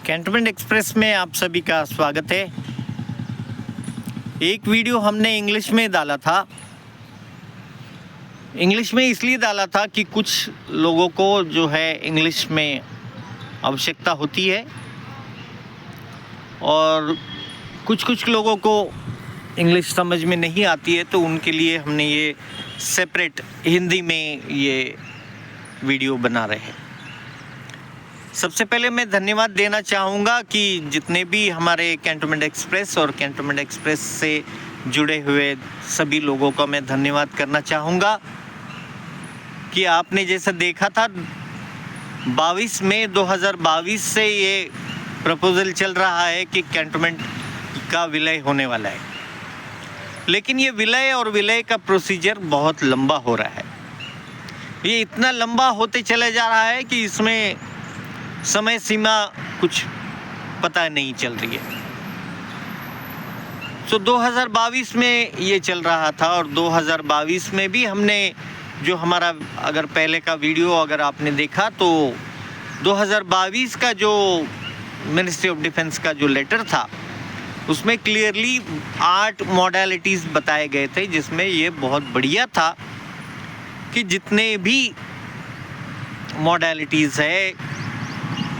Cantonment express में आप सभी का स्वागत है। एक वीडियो हमने इंग्लिश में डाला था। इंग्लिश में इसलिए डाला था कि कुछ लोगों को जो है इंग्लिश में आवश्यकता होती है और कुछ लोगों को इंग्लिश समझ में नहीं आती है, तो उनके लिए हमने ये सेपरेट हिंदी में ये वीडियो बना रहे हैं। सबसे पहले मैं धन्यवाद देना चाहूँगा कि जितने भी हमारे कैंटोनमेंट एक्सप्रेस और कैंटोनमेंट एक्सप्रेस से जुड़े हुए सभी लोगों का मैं धन्यवाद करना चाहूँगा कि आपने जैसा देखा था 22 मई 2022 से ये प्रपोजल चल रहा है कि कैंटोनमेंट का विलय होने वाला है, लेकिन ये विलय का प्रोसीजर बहुत लंबा हो रहा है। ये इतना लंबा होते चले जा रहा है कि इसमें समय सीमा कुछ पता नहीं चल रही है। 2022 में ये चल रहा था और 2022 में भी हमने जो हमारा अगर पहले का वीडियो अगर आपने देखा तो 2022 का जो मिनिस्ट्री ऑफ डिफेंस का जो लेटर था उसमें क्लियरली 8 मॉडलिटीज़ बताए गए थे, जिसमें ये बहुत बढ़िया था कि जितने भी मॉडलिटीज़ है,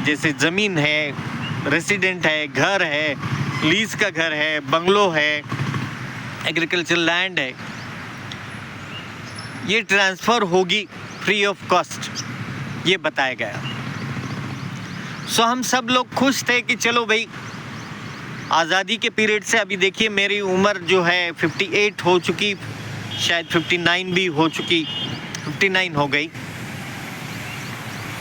जैसे ज़मीन है, रेसिडेंट है, घर है, लीज का घर है, बंगलो है, एग्रीकल्चर लैंड है, ये ट्रांसफ़र होगी फ्री ऑफ कॉस्ट, ये बताया गया। हम सब लोग खुश थे कि चलो भाई, आज़ादी के पीरियड से अभी देखिए मेरी उम्र जो है 58 हो चुकी, शायद 59 भी हो चुकी, 59 हो गई।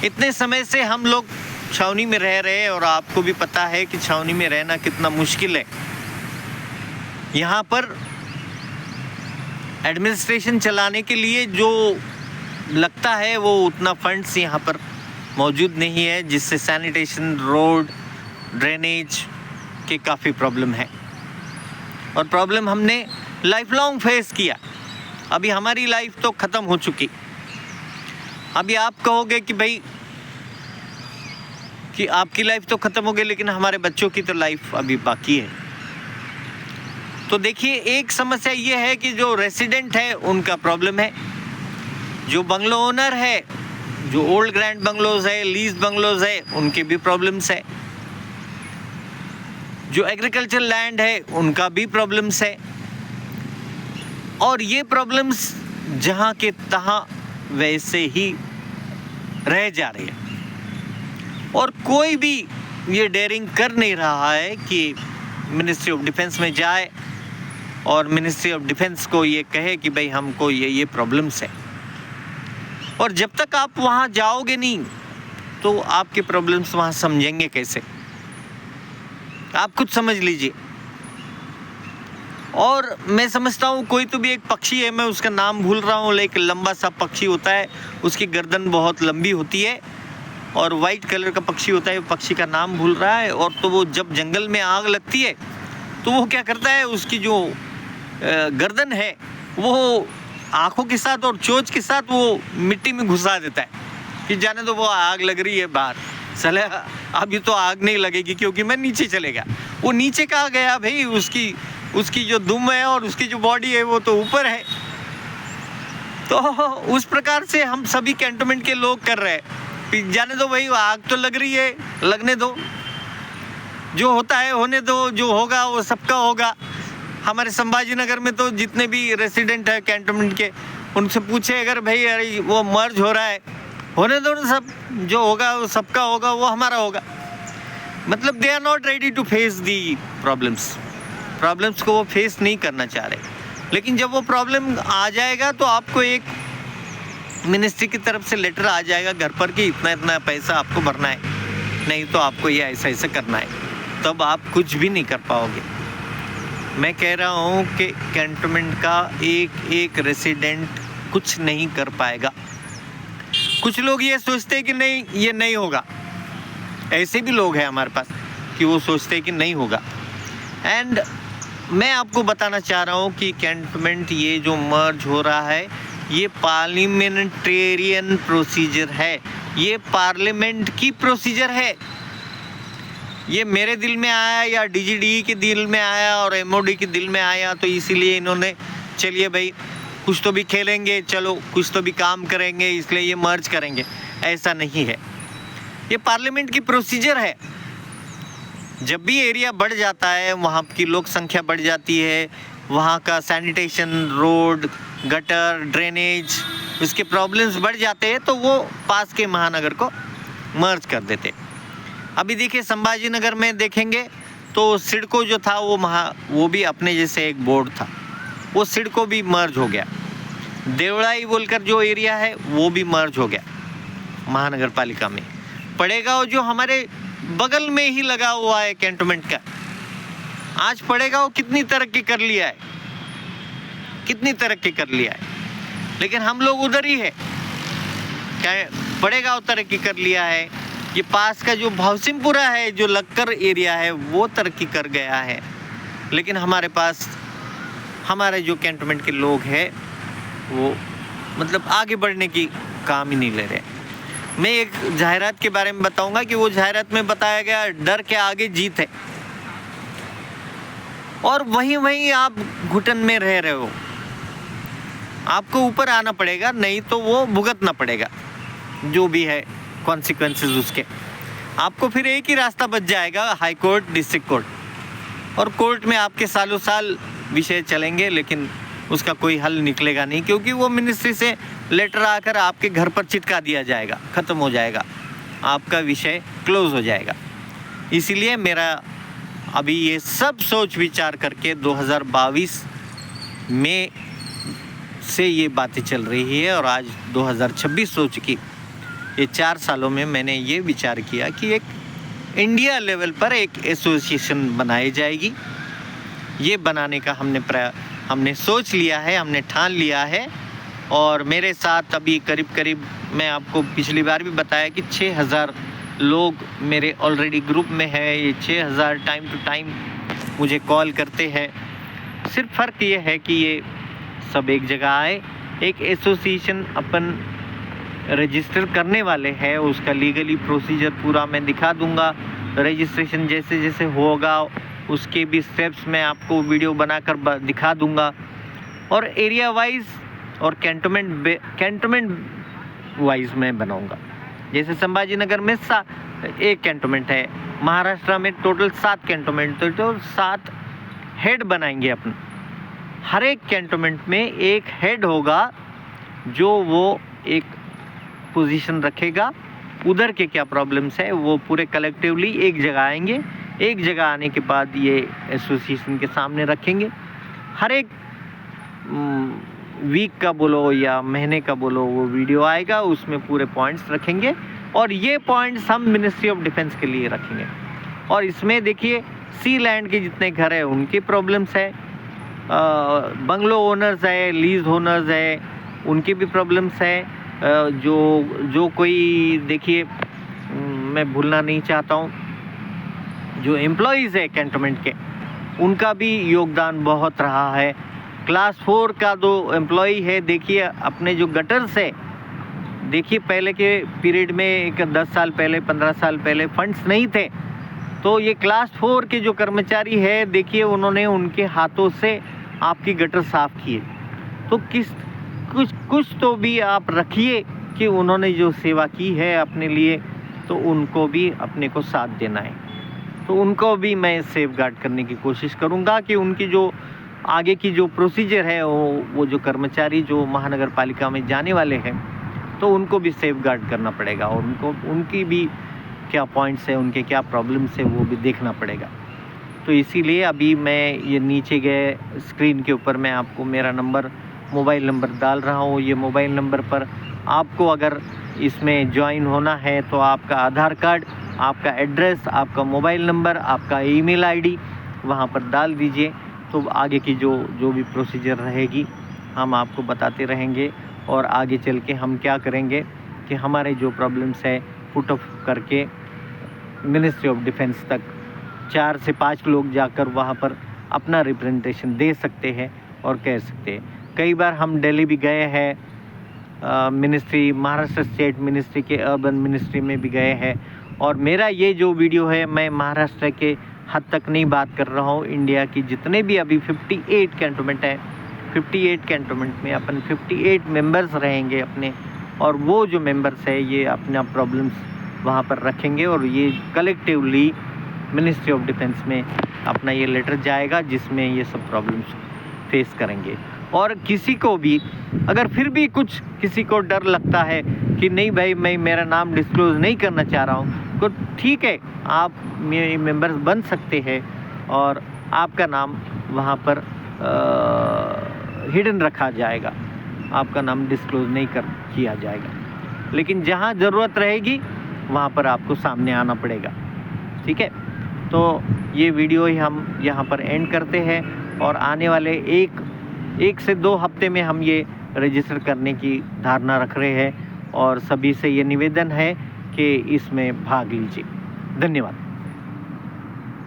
इतने समय से हम लोग छावनी में रह रहे हैं और आपको भी पता है कि छावनी में रहना कितना मुश्किल है। यहाँ पर एडमिनिस्ट्रेशन चलाने के लिए जो लगता है वो उतना फंड्स यहाँ पर मौजूद नहीं है, जिससे सैनिटेशन, रोड, ड्रेनेज के काफ़ी प्रॉब्लम है और प्रॉब्लम हमने लाइफ लॉन्ग फेस किया। अभी हमारी लाइफ तो ख़त्म हो चुकी। अभी आप कहोगे कि भाई कि आपकी लाइफ तो ख़त्म हो गई, लेकिन हमारे बच्चों की तो लाइफ अभी बाकी है। तो देखिए, एक समस्या ये है कि जो रेसिडेंट है उनका प्रॉब्लम है, जो बंगलो ओनर है, जो ओल्ड ग्रैंड बंगलोज है, लीज बंगलोज है, उनके भी प्रॉब्लम्स है, जो एग्रीकल्चर लैंड है उनका भी प्रॉब्लम्स है। और ये प्रॉब्लम्स जहाँ के तहाँ वैसे ही रह जा रही है और कोई भी ये डेयरिंग कर नहीं रहा है कि मिनिस्ट्री ऑफ डिफेंस में जाए और मिनिस्ट्री ऑफ डिफेंस को ये कहे कि भाई हमको ये प्रॉब्लम्स है। और जब तक आप वहाँ जाओगे नहीं तो आपके प्रॉब्लम्स वहाँ समझेंगे कैसे, आप खुद समझ लीजिए। और मैं समझता हूँ कोई तो भी एक पक्षी है, मैं उसका नाम भूल रहा हूँ, लेकिन लंबा सा पक्षी होता है, उसकी गर्दन बहुत लंबी होती है और वाइट कलर का पक्षी होता है, पक्षी का नाम भूल रहा है। और तो वो जब जंगल में आग लगती है तो वो क्या करता है, उसकी जो गर्दन है वो आँखों के साथ और चोंच के साथ वो मिट्टी में घुसा देता है कि जाने दो, वो आग लग रही है बाहर, चले अभी तो आग नहीं लगेगी क्योंकि मैं नीचे चलेगा। वो नीचे कहाँ गया भाई, उसकी जो दुम है और उसकी जो बॉडी है वो तो ऊपर है। तो उस प्रकार से हम सभी कैंटोनमेंट के लोग कर रहे हैं, जाने दो भाई, आग तो लग रही है, लगने दो, जो होता है होने दो, जो होगा वो सबका होगा। हमारे संभाजी नगर में तो जितने भी रेसिडेंट है कैंटोनमेंट के, उनसे पूछे अगर भाई अरे वो मर्ज हो रहा है, होने दो ना, सब जो होगा वो सबका होगा, वो हमारा होगा। मतलब they are not ready to face the problems को वो फेस नहीं करना चाह रहे। लेकिन जब वो प्रॉब्लम आ जाएगा तो आपको एक मिनिस्ट्री की तरफ से लेटर आ जाएगा घर पर कि इतना इतना पैसा आपको भरना है, नहीं तो आपको ये ऐसा ऐसा करना है, तब आप कुछ भी नहीं कर पाओगे। मैं कह रहा हूँ कि कैंटोनमेंट का एक रेसिडेंट कुछ नहीं कर पाएगा। कुछ लोग ये सोचते हैं कि नहीं, ये नहीं होगा, ऐसे भी लोग हैं हमारे पास कि वो सोचते हैं कि नहीं होगा। एंड मैं आपको बताना चाह रहा हूँ कि कैंटोनमेंट ये जो मर्ज हो रहा है ये पार्लियामेंटेरियन प्रोसीजर है, ये पार्लियामेंट की प्रोसीजर है। ये मेरे दिल में आया या DGDE के दिल में आया और MOD के दिल में आया, तो इसीलिए इन्होंने चलिए भाई कुछ तो भी खेलेंगे, चलो कुछ तो भी काम करेंगे, इसलिए ये मर्ज करेंगे। ऐसा नहीं है, ये पार्लियामेंट की प्रोसीजर है। जब भी एरिया बढ़ जाता है, वहाँ की लोक संख्या बढ़ जाती है, वहाँ का सैनिटेशन, रोड, गटर, ड्रेनेज, उसके प्रॉब्लम्स बढ़ जाते हैं, तो वो पास के महानगर को मर्ज कर देते। अभी देखिए संभाजी नगर में देखेंगे तो सिडको जो था वो भी अपने जैसे एक बोर्ड था, वो सिडको भी मर्ज हो गया। देवड़ाई बोलकर जो एरिया है वो भी मर्ज हो गया महानगर पालिका में। पड़ेगांव जो हमारे बगल में ही लगा हुआ है कैंटोनमेंट का, आज पड़ेगांव कितनी तरक्की कर लिया है, कितनी तरक्की कर लिया है, लेकिन हम लोग उधर ही है। क्या पड़ेगांव तरक्की कर लिया है, ये पास का जो भावसिंहपुरा है, जो लक्कर एरिया है, वो तरक्की कर गया है, लेकिन हमारे पास हमारे जो कैंटोनमेंट के लोग हैं वो मतलब आगे बढ़ने की काम ही नहीं ले रहे। मैं एक जाहिरात के बारे में बताऊंगा कि वो जाहिरात में बताया गया डर के आगे जीत है, और वहीं आप घुटन में रह रहे हो। आपको ऊपर आना पड़ेगा, नहीं तो वो भुगतना पड़ेगा जो भी है कॉन्सिक्वेंसेस उसके। आपको फिर एक ही रास्ता बच जाएगा, हाई कोर्ट, डिस्ट्रिक्ट कोर्ट, और कोर्ट में आपके सालों साल विषय चलेंगे, लेकिन उसका कोई हल निकलेगा नहीं, क्योंकि वो मिनिस्ट्री से लेटर आकर आपके घर पर चिपका दिया जाएगा, ख़त्म हो जाएगा, आपका विषय क्लोज हो जाएगा। इसीलिए मेरा अभी ये सब सोच विचार करके 2022 में से ये बातें चल रही है, और आज 2026 हो चुकी। ये 4 सालों में मैंने ये विचार किया कि एक इंडिया लेवल पर एक एसोसिएशन बनाई जाएगी। ये बनाने का हमने सोच लिया है, हमने ठान लिया है। और मेरे साथ अभी करीब मैं आपको पिछली बार भी बताया कि 6000 लोग मेरे ऑलरेडी ग्रुप में है। ये 6000 टाइम टू टाइम मुझे कॉल करते हैं। सिर्फ फ़र्क ये है कि ये सब एक जगह आए, एक एसोसिएशन अपन रजिस्टर करने वाले हैं। उसका लीगली प्रोसीजर पूरा मैं दिखा दूंगा। रजिस्ट्रेशन जैसे जैसे होगा उसके भी स्टेप्स मैं आपको वीडियो बनाकर दिखा दूंगा। और एरिया वाइज और कैंटोनमेंट वाइज मैं बनाऊंगा। जैसे संभाजी नगर में 1 कैंटोनमेंट है, महाराष्ट्र में टोटल 7 कैंटोनमेंट, तो 7 हेड बनाएंगे अपन। हर एक कैंटोनमेंट में एक हेड होगा जो वो एक पोजीशन रखेगा। उधर के क्या प्रॉब्लम्स है वो पूरे कलेक्टिवली एक जगह आएंगे। एक जगह आने के बाद ये एसोसिएशन के सामने रखेंगे। हर एक वीक का बोलो या महीने का बोलो वो वीडियो आएगा, उसमें पूरे पॉइंट्स रखेंगे। और ये पॉइंट्स हम मिनिस्ट्री ऑफ डिफेंस के लिए रखेंगे। और इसमें देखिए सी लैंड के जितने घर है उनकी प्रॉब्लम्स है, बंगलो ओनर्स है, लीज ओनर्स है, उनकी भी प्रॉब्लम्स है। जो कोई देखिए मैं भूलना नहीं चाहता हूँ, जो एम्प्लॉयज़ है कैंटोनमेंट के उनका भी योगदान बहुत रहा है। क्लास 4 का जो एम्प्लॉय है, देखिए अपने जो गटर्स है, देखिए पहले के पीरियड में एक 10 साल पहले 15 साल पहले फंड्स नहीं थे, तो ये क्लास 4 के जो कर्मचारी है देखिए उन्होंने उनके हाथों से आपकी गटर साफ़ किए। तो कुछ तो भी आप रखिए कि उन्होंने जो सेवा की है अपने लिए, तो उनको भी अपने को साथ देना है। तो उनको भी मैं सेफगार्ड करने की कोशिश करूंगा कि उनकी जो आगे की जो प्रोसीजर है वो जो कर्मचारी जो महानगर पालिका में जाने वाले हैं तो उनको भी सेफगार्ड करना पड़ेगा, और उनकी भी क्या पॉइंट्स है, उनके क्या प्रॉब्लम्स है वो भी देखना पड़ेगा। तो इसीलिए अभी मैं ये नीचे गए स्क्रीन के ऊपर मैं आपको मेरा मोबाइल नंबर डाल रहा हूँ। ये मोबाइल नंबर पर आपको अगर इसमें ज्वाइन होना है तो आपका आधार कार्ड, आपका एड्रेस, आपका मोबाइल नंबर, आपका ईमेल आईडी वहाँ पर डाल दीजिए। तो आगे की जो भी प्रोसीजर रहेगी हम आपको बताते रहेंगे। और आगे चल के हम क्या करेंगे कि हमारे जो प्रॉब्लम्स है पुट ऑफ करके मिनिस्ट्री ऑफ डिफेंस तक 4 से 5 लोग जाकर वहाँ पर अपना रिप्रेजेंटेशन दे सकते हैं और कह सकते हैं। कई बार हम दिल्ली भी गए हैं, मिनिस्ट्री महाराष्ट्र स्टेट मिनिस्ट्री के अर्बन मिनिस्ट्री में भी गए हैं, और मेरा ये जो वीडियो है, मैं महाराष्ट्र के हद तक नहीं बात कर रहा हूँ। इंडिया की जितने भी अभी 58 कैंटोनमेंट है, 58 कैंटोनमेंट में अपन 58 मेंबर्स रहेंगे अपने, और वो जो मेंबर्स है ये अपना प्रॉब्लम्स वहाँ पर रखेंगे और ये कलेक्टिवली मिनिस्ट्री ऑफ डिफेंस में अपना ये लेटर जाएगा जिसमें ये सब प्रॉब्लम्स फेस करेंगे। और किसी को भी अगर फिर भी कुछ किसी को डर लगता है कि नहीं भाई मैं मेरा नाम डिस्क्लोज़ नहीं करना चाह रहा हूँ, तो ठीक है, आप मेंबर्स बन सकते हैं और आपका नाम वहाँ पर हिडन रखा जाएगा, आपका नाम डिस्क्लोज़ नहीं किया जाएगा। लेकिन जहाँ ज़रूरत रहेगी वहाँ पर आपको सामने आना पड़ेगा। ठीक है, तो ये वीडियो ही हम यहाँ पर एंड करते हैं और आने वाले एक से 2 हफ्ते में हम ये रजिस्टर करने की धारणा रख रहे हैं और सभी से ये निवेदन है कि इसमें भाग लीजिए। धन्यवाद।